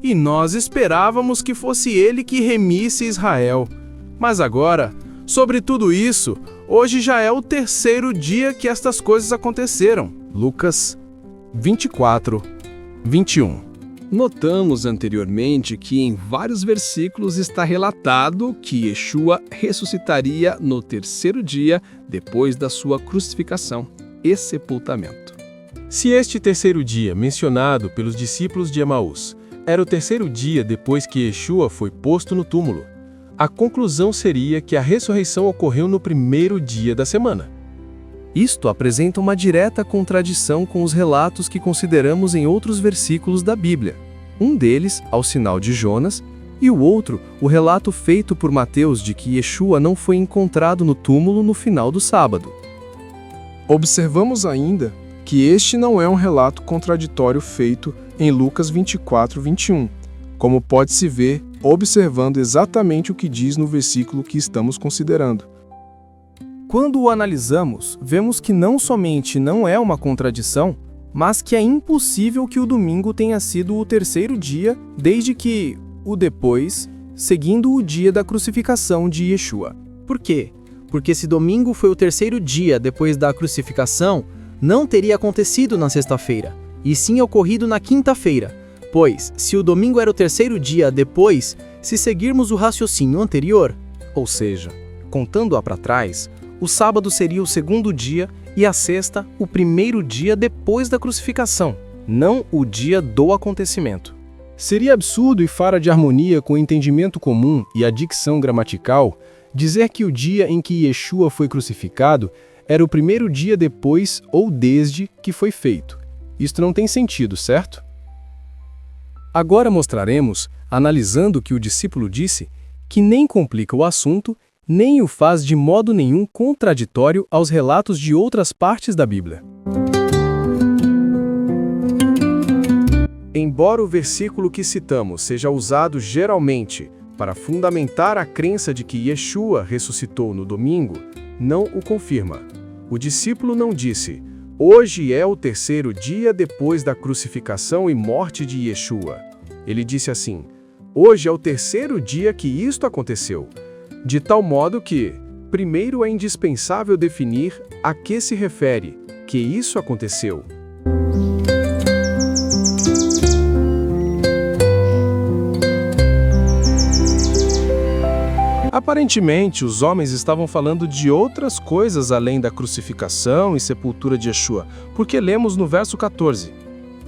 e nós esperávamos que fosse ele que remisse Israel. Mas agora, sobre tudo isso, hoje já é o terceiro dia que estas coisas aconteceram. Lucas 24, 21. Notamos anteriormente que em vários versículos está relatado que Yeshua ressuscitaria no terceiro dia depois da sua crucificação e sepultamento. Se este terceiro dia mencionado pelos discípulos de Emaús era o terceiro dia depois que Yeshua foi posto no túmulo, a conclusão seria que a ressurreição ocorreu no primeiro dia da semana. Isto apresenta uma direta contradição com os relatos que consideramos em outros versículos da Bíblia. Um deles, ao sinal de Jonas, e o outro, o relato feito por Mateus de que Yeshua não foi encontrado no túmulo no final do sábado. Observamos ainda que este não é um relato contraditório feito em Lucas 24, 21, como pode-se ver observando exatamente o que diz no versículo que estamos considerando. Quando o analisamos, vemos que não somente não é uma contradição, mas que é impossível que o domingo tenha sido o terceiro dia desde que o depois, seguindo o dia da crucificação de Yeshua. Por quê? Porque se domingo foi o terceiro dia depois da crucificação, não teria acontecido na sexta-feira, e sim ocorrido na quinta-feira. Pois, se o domingo era o terceiro dia depois, se seguirmos o raciocínio anterior, ou seja, contando-a para trás, o sábado seria o segundo dia e a sexta o primeiro dia depois da crucificação, não o dia do acontecimento. Seria absurdo e fora de harmonia com o entendimento comum e a dicção gramatical dizer que o dia em que Yeshua foi crucificado era o primeiro dia depois ou desde que foi feito. Isto não tem sentido, certo? Agora mostraremos, analisando o que o discípulo disse, que nem complica o assunto, nem o faz de modo nenhum contraditório aos relatos de outras partes da Bíblia. Embora o versículo que citamos seja usado geralmente para fundamentar a crença de que Yeshua ressuscitou no domingo, não o confirma. O discípulo não disse: "Hoje é o terceiro dia depois da crucificação e morte de Yeshua." Ele disse assim: "Hoje é o terceiro dia que isto aconteceu." De tal modo que, primeiro é indispensável definir a que se refere que isso aconteceu. Aparentemente, os homens estavam falando de outras coisas além da crucificação e sepultura de Yeshua, porque lemos no verso 14: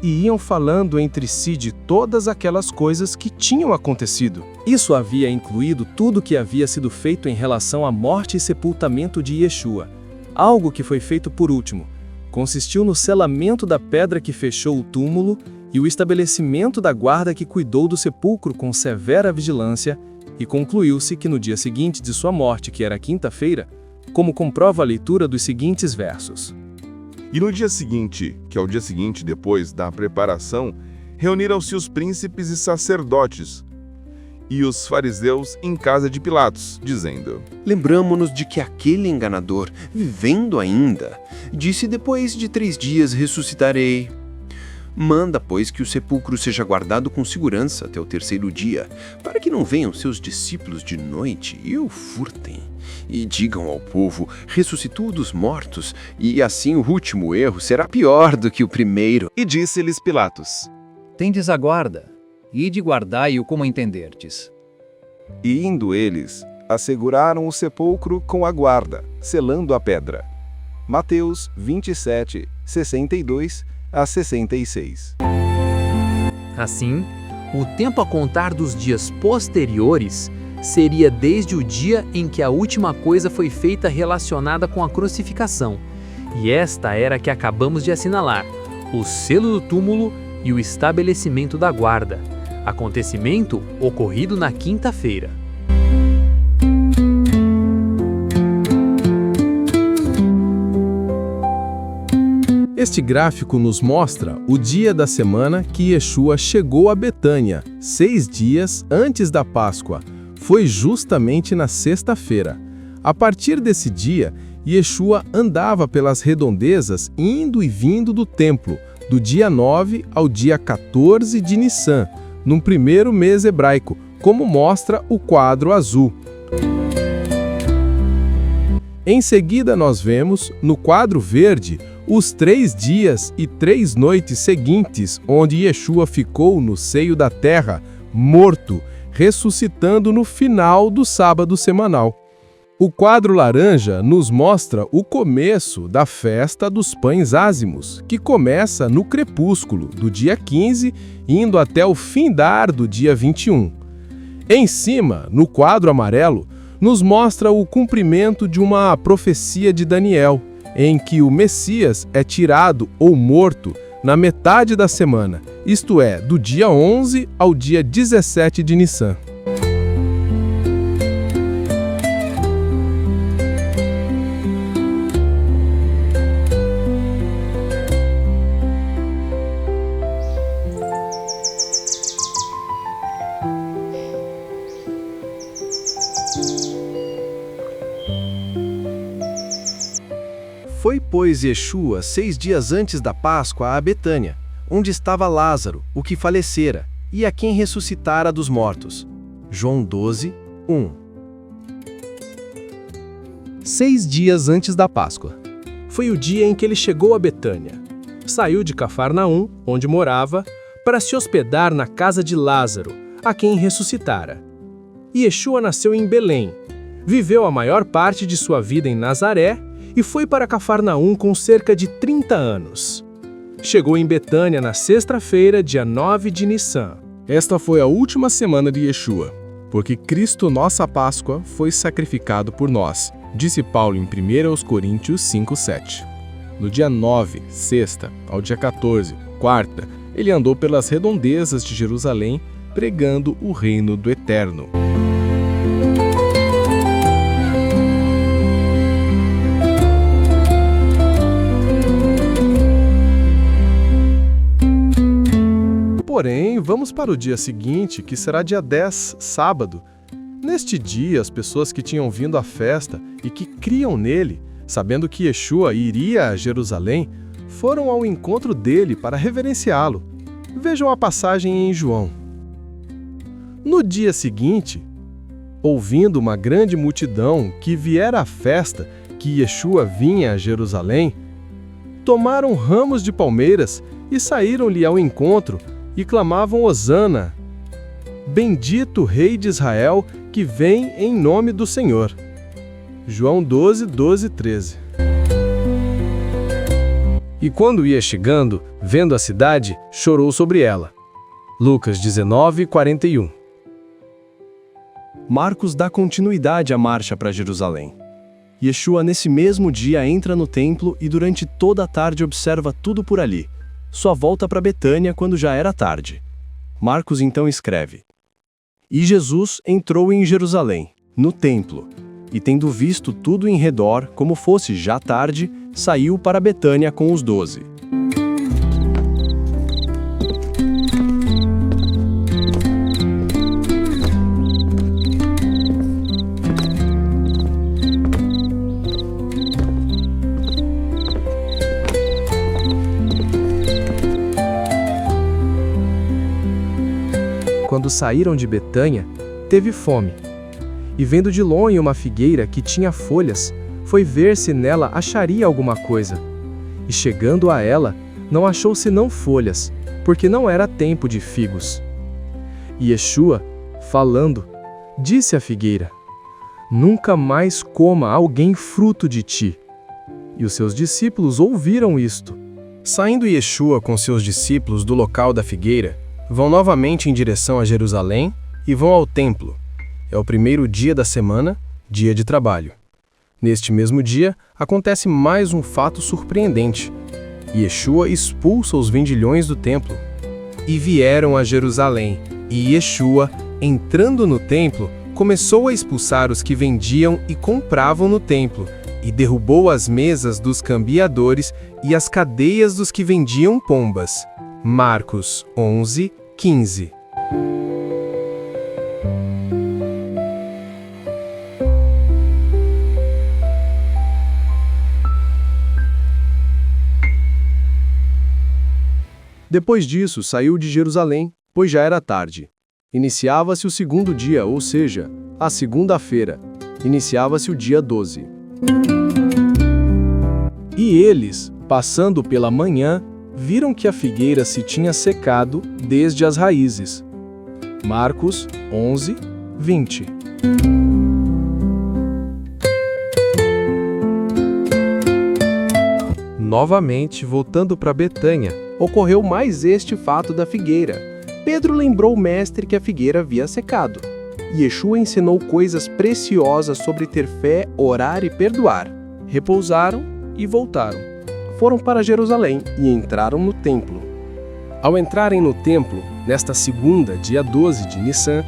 "E iam falando entre si de todas aquelas coisas que tinham acontecido." Isso havia incluído tudo o que havia sido feito em relação à morte e sepultamento de Yeshua. Algo que foi feito por último consistiu no selamento da pedra que fechou o túmulo e o estabelecimento da guarda que cuidou do sepulcro com severa vigilância, e concluiu-se que no dia seguinte de sua morte, que era quinta-feira, como comprova a leitura dos seguintes versos. E no dia seguinte, que é o dia seguinte depois da preparação, reuniram-se os príncipes e sacerdotes e os fariseus em casa de Pilatos, dizendo: Lembramo-nos de que aquele enganador, vivendo ainda, disse: depois de 3 dias ressuscitarei. Manda, pois, que o sepulcro seja guardado com segurança até o terceiro dia, para que não venham seus discípulos de noite e o furtem. E digam ao povo: ressuscitou dos mortos, e assim o último erro será pior do que o primeiro. E disse-lhes Pilatos: Tendes a guarda, ide guardai-o como entenderdes. E indo eles, asseguraram o sepulcro com a guarda, selando a pedra. Mateus 27, 62 a 66. Assim, o tempo a contar dos dias posteriores seria desde o dia em que a última coisa foi feita relacionada com a crucificação, e esta era a que acabamos de assinalar: o selo do túmulo e o estabelecimento da guarda, acontecimento ocorrido na quinta-feira. Este gráfico nos mostra o dia da semana que Yeshua chegou a Betânia, 6 dias antes da Páscoa. Foi justamente na sexta-feira. A partir desse dia, Yeshua andava pelas redondezas indo e vindo do templo, do dia 9 ao dia 14 de Nissan, num primeiro mês hebraico, como mostra o quadro azul. Em seguida, nós vemos, no quadro verde, os 3 dias e 3 noites seguintes, onde Yeshua ficou no seio da terra, morto, ressuscitando no final do sábado semanal. O quadro laranja nos mostra o começo da festa dos pães ázimos, que começa no crepúsculo do dia 15, indo até o findar do dia 21. Em cima, no quadro amarelo, nos mostra o cumprimento de uma profecia de Daniel, em que o Messias é tirado ou morto na metade da semana, isto é, do dia 11 ao dia 17 de Nissan. Foi, pois, Yeshua 6 dias antes da Páscoa a Betânia, onde estava Lázaro, o que falecera, e a quem ressuscitara dos mortos. João 12, 1. 6 dias antes da Páscoa. Foi o dia em que ele chegou a Betânia. Saiu de Cafarnaum, onde morava, para se hospedar na casa de Lázaro, a quem ressuscitara. Yeshua nasceu em Belém, viveu a maior parte de sua vida em Nazaré e foi para Cafarnaum com cerca de 30 anos. Chegou em Betânia na sexta-feira, dia 9 de Nissan. Esta foi a última semana de Yeshua, porque Cristo, nossa Páscoa, foi sacrificado por nós, disse Paulo em 1 Coríntios 5:7. No dia 9, sexta, ao dia 14, quarta, ele andou pelas redondezas de Jerusalém, pregando o reino do Eterno. Porém, vamos para o dia seguinte, que será dia 10, sábado. Neste dia, as pessoas que tinham vindo à festa e que criam nele, sabendo que Yeshua iria a Jerusalém, foram ao encontro dele para reverenciá-lo. Vejam a passagem em João. No dia seguinte, ouvindo uma grande multidão que viera à festa, que Yeshua vinha a Jerusalém, tomaram ramos de palmeiras e saíram-lhe ao encontro, e clamavam Hosana, bendito Rei de Israel, que vem em nome do Senhor. João 12, 12, 13. E quando ia chegando, vendo a cidade, chorou sobre ela. Lucas 19, 41. Marcos dá continuidade à marcha para Jerusalém. Yeshua nesse mesmo dia entra no templo e durante toda a tarde observa tudo por ali. Só volta para Betânia quando já era tarde. Marcos então escreve: E Jesus entrou em Jerusalém, no templo, e tendo visto tudo em redor, como fosse já tarde, saiu para Betânia com os 12. Quando saíram de Betânia, teve fome. E vendo de longe uma figueira que tinha folhas, foi ver se nela acharia alguma coisa. E chegando a ela, não achou senão folhas, porque não era tempo de figos. E Yeshua, falando, disse à figueira: Nunca mais coma alguém fruto de ti. E os seus discípulos ouviram isto. Saindo Yeshua com seus discípulos do local da figueira, vão novamente em direção a Jerusalém e vão ao templo. É o primeiro dia da semana, dia de trabalho. Neste mesmo dia, acontece mais um fato surpreendente. Yeshua expulsa os vendilhões do templo. E vieram a Jerusalém, e Yeshua, entrando no templo, começou a expulsar os que vendiam e compravam no templo, e derrubou as mesas dos cambiadores e as cadeias dos que vendiam pombas. Marcos 11, 15. Depois disso, saiu de Jerusalém pois já era tarde. Iniciava-se o segundo dia, ou seja, a segunda-feira. Iniciava-se o dia 12. E eles, passando pela manhã, viram que a figueira se tinha secado desde as raízes. Marcos 11, 20. Novamente, voltando para Betânia, ocorreu mais este fato da figueira. Pedro lembrou o mestre que a figueira havia secado. Yeshua ensinou coisas preciosas sobre ter fé, orar e perdoar. Repousaram e voltaram. Foram para Jerusalém e entraram no templo. Ao entrarem no templo, nesta segunda, dia 12 de Nissan,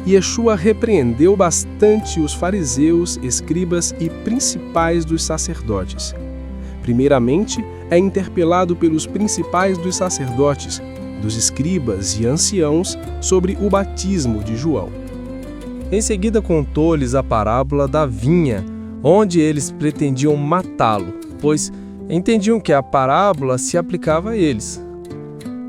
Yeshua repreendeu bastante os fariseus, escribas e principais dos sacerdotes. Primeiramente, é interpelado pelos principais dos sacerdotes, dos escribas e anciãos sobre o batismo de João. Em seguida contou-lhes a parábola da vinha, onde eles pretendiam matá-lo, pois entendiam que a parábola se aplicava a eles.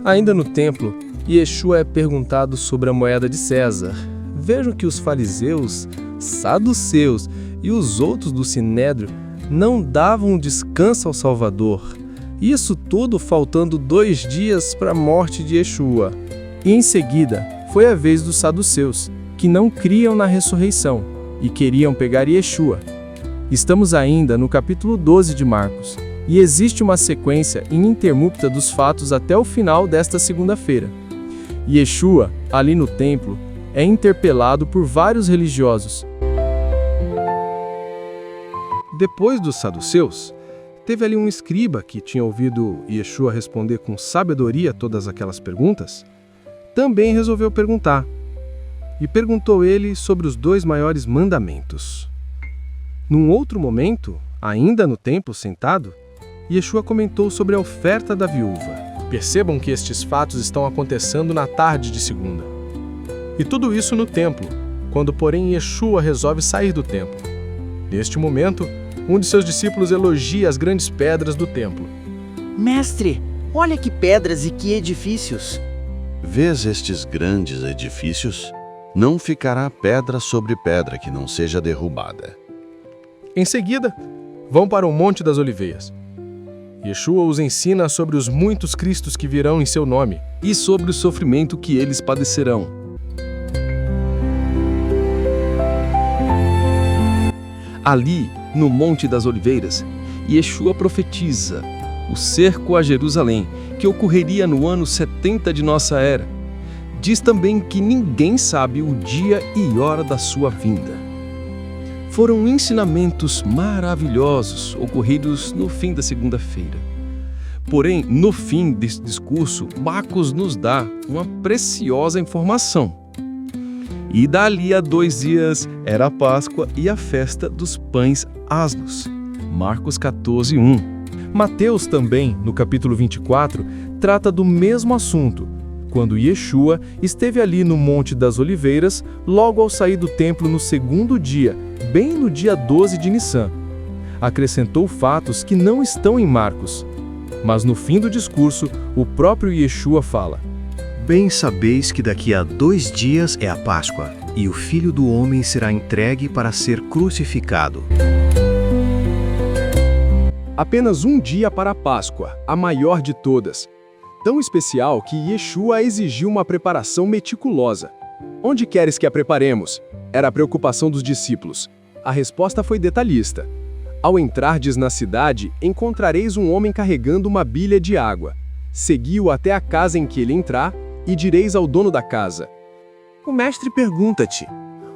Ainda no templo, Yeshua é perguntado sobre a moeda de César. Vejam que os fariseus, saduceus e os outros do Sinédrio não davam descanso ao Salvador. Isso tudo faltando 2 dias para a morte de Yeshua. E em seguida, foi a vez dos saduceus, que não criam na ressurreição e queriam pegar Yeshua. Estamos ainda no capítulo 12 de Marcos, e existe uma sequência ininterrupta dos fatos até o final desta segunda-feira. Yeshua, ali no templo, é interpelado por vários religiosos. Depois dos saduceus, teve ali um escriba que tinha ouvido Yeshua responder com sabedoria todas aquelas perguntas, também resolveu perguntar. E perguntou ele sobre os 2 maiores mandamentos. Num outro momento, ainda no templo sentado, Yeshua comentou sobre a oferta da viúva. Percebam que estes fatos estão acontecendo na tarde de segunda. E tudo isso no templo, quando porém Yeshua resolve sair do templo. Neste momento, um de seus discípulos elogia as grandes pedras do templo. Mestre, olha que pedras e que edifícios! Vês estes grandes edifícios? Não ficará pedra sobre pedra que não seja derrubada. Em seguida, vão para o Monte das Oliveiras. Yeshua os ensina sobre os muitos cristos que virão em seu nome e sobre o sofrimento que eles padecerão. Ali, no Monte das Oliveiras, Yeshua profetiza o cerco a Jerusalém, que ocorreria no ano 70 de nossa era. Diz também que ninguém sabe o dia e hora da sua vinda. Foram ensinamentos maravilhosos ocorridos no fim da segunda-feira. Porém, no fim desse discurso, Marcos nos dá uma preciosa informação. E dali a 2 dias era a Páscoa e a festa dos pães asmos. Marcos 14, 1. Mateus também, no capítulo 24, trata do mesmo assunto, quando Yeshua esteve ali no Monte das Oliveiras, logo ao sair do templo no segundo dia, bem no dia 12 de Nissan. Acrescentou fatos que não estão em Marcos. Mas no fim do discurso, o próprio Yeshua fala: Bem sabeis que daqui a 2 dias é a Páscoa, e o Filho do Homem será entregue para ser crucificado. Apenas um dia para a Páscoa, a maior de todas. Tão especial que Yeshua exigiu uma preparação meticulosa. Onde queres que a preparemos? Era a preocupação dos discípulos. A resposta foi detalhista. Ao entrardes na cidade, encontrareis um homem carregando uma bilha de água. Segui-o até a casa em que ele entrar, e direis ao dono da casa: O mestre pergunta-te: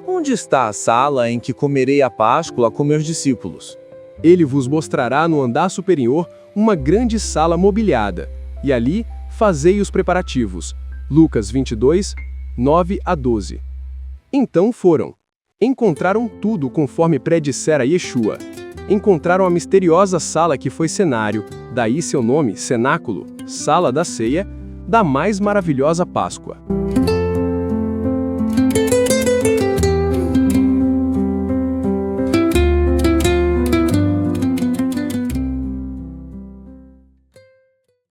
onde está a sala em que comerei a Páscoa com meus discípulos? Ele vos mostrará no andar superior uma grande sala mobiliada, e ali fazei os preparativos. Lucas 22, 9 a 12. Então foram. Encontraram tudo conforme predissera Yeshua. Encontraram a misteriosa sala que foi cenário, daí seu nome, cenáculo, sala da ceia, da mais maravilhosa Páscoa.